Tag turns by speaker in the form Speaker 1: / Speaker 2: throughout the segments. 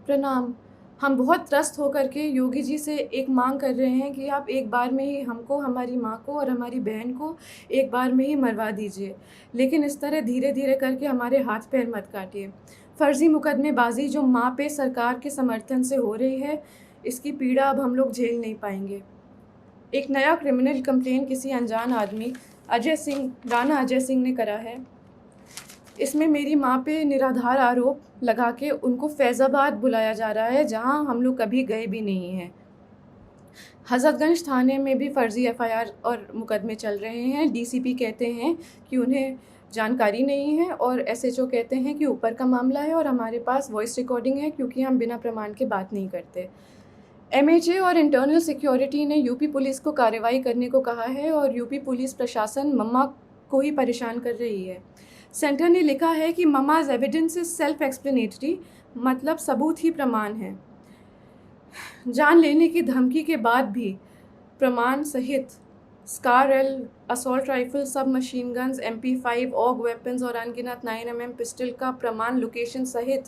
Speaker 1: प्रणाम। हम बहुत त्रस्त होकर के योगी जी से एक मांग कर रहे हैं कि आप एक बार में ही हमको, हमारी माँ को और हमारी बहन को एक बार में ही मरवा दीजिए, लेकिन इस तरह धीरे धीरे करके हमारे हाथ पैर मत काटिए। फ़र्ज़ी मुकदमेबाजी जो माँ पे सरकार के समर्थन से हो रही है, इसकी पीड़ा अब हम लोग झेल नहीं पाएंगे। एक नया क्रिमिनल कंप्लेन किसी अनजान आदमी राणा अजय सिंह ने करा है। इसमें मेरी माँ पे निराधार आरोप लगा के उनको फैज़ाबाद बुलाया जा रहा है, जहाँ हम लोग कभी गए भी नहीं हैं। हज़रतगंज थाने में भी फ़र्ज़ी एफ़आईआर और मुकदमे चल रहे हैं। डीसीपी कहते हैं कि उन्हें जानकारी नहीं है और एसएचओ कहते हैं कि ऊपर का मामला है और हमारे पास वॉइस रिकॉर्डिंग है, क्योंकि हम बिना प्रमाण के बात नहीं करते। एमएचए और इंटरनल सिक्योरिटी ने यूपी पुलिस को कार्रवाई करने को कहा है और यूपी पुलिस प्रशासन मम्मा को ही परेशान कर रही है। सेंटर ने लिखा है कि mamma's evidence is self explanatory, मतलब सबूत ही प्रमाण है। जान लेने की धमकी के बाद भी प्रमाण सहित SCAR L, assault rifle, sub machine guns, MP5, AUG weapons और अनगिनत 9mm पिस्टल का प्रमाण लोकेशन सहित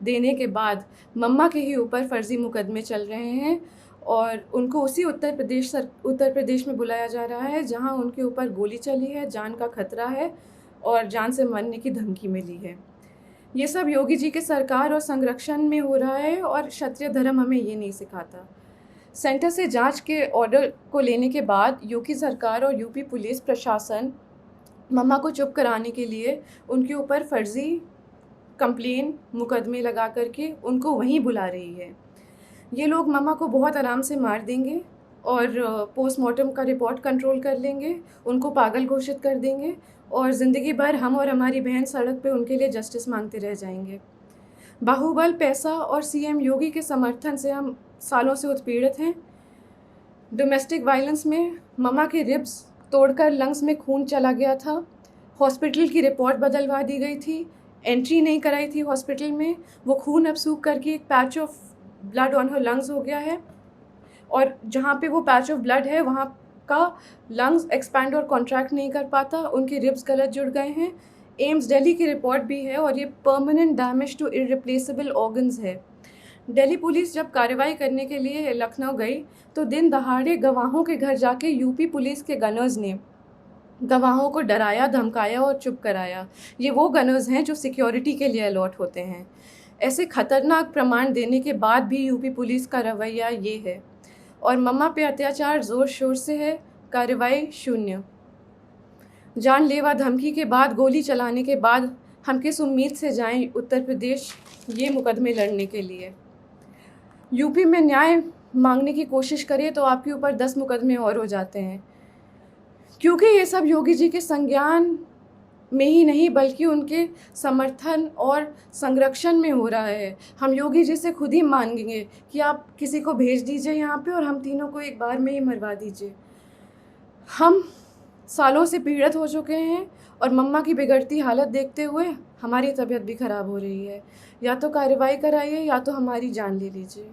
Speaker 1: देने के बाद मम्मा के ही ऊपर फ़र्ज़ी मुकदमे चल रहे हैं और उनको उसी उत्तर प्रदेश में बुलाया जा रहा है, जहां उनके ऊपर गोली चली है, जान का खतरा है और जान से मरने की धमकी मिली है। ये सब योगी जी के सरकार और संरक्षण में हो रहा है और क्षत्रिय धर्म हमें ये नहीं सिखाता। सेंटर से जांच के ऑर्डर को लेने के बाद यूपी सरकार और यूपी पुलिस प्रशासन मम्मा को चुप कराने के लिए उनके ऊपर फ़र्ज़ी कंप्लेन मुकदमे लगा करके उनको वहीं बुला रही है। ये लोग मम्मा को बहुत आराम से मार देंगे और पोस्टमार्टम का रिपोर्ट कंट्रोल कर लेंगे, उनको पागल घोषित कर देंगे और ज़िंदगी भर हम और हमारी बहन सड़क पे उनके लिए जस्टिस मांगते रह जाएंगे। बाहुबल, पैसा और सीएम योगी के समर्थन से हम सालों से उत्पीड़ित हैं। डोमेस्टिक वायलेंस में मम्मा के रिब्स तोड़कर लंग्स में खून चला गया था। हॉस्पिटल की रिपोर्ट बदलवा दी गई थी, एंट्री नहीं कराई थी हॉस्पिटल में। वो खून अब सूख करके एक patch of blood on her lungs हो गया है और जहाँ पे वो पैच ऑफ ब्लड है वहाँ का लंग्स एक्सपैंड और कॉन्ट्रैक्ट नहीं कर पाता, उनके रिब्स गलत जुड़ गए हैं। एम्स दिल्ली की रिपोर्ट भी है और ये permanent damage to irreplaceable organs है। दिल्ली पुलिस जब कार्रवाई करने के लिए लखनऊ गई तो दिन दहाड़े गवाहों के घर जाके यूपी पुलिस के गनर्स ने गवाहों को डराया, धमकाया और चुप कराया। ये वो गनर्स हैं जो सिक्योरिटी के लिए अलॉट होते हैं। ऐसे खतरनाक प्रमाण देने के बाद भी यूपी पुलिस का रवैया ये है और मम्मा पे अत्याचार ज़ोर शोर से है, कार्रवाई शून्य। जानलेवा धमकी के बाद, गोली चलाने के बाद हम किस उम्मीद से जाएं उत्तर प्रदेश ये मुकदमे लड़ने के लिए। यूपी में न्याय मांगने की कोशिश करें तो आपके ऊपर 10 मुकदमे और हो जाते हैं, क्योंकि ये सब योगी जी के संज्ञान में ही नहीं बल्कि उनके समर्थन और संरक्षण में हो रहा है। हम योगी जी से खुद ही मांगेंगे कि आप किसी को भेज दीजिए यहाँ पे और हम तीनों को एक बार में ही मरवा दीजिए। हम सालों से पीड़ित हो चुके हैं और मम्मा की बिगड़ती हालत देखते हुए हमारी तबीयत भी ख़राब हो रही है। या तो कार्रवाई कराइए या तो हमारी जान ले लीजिए।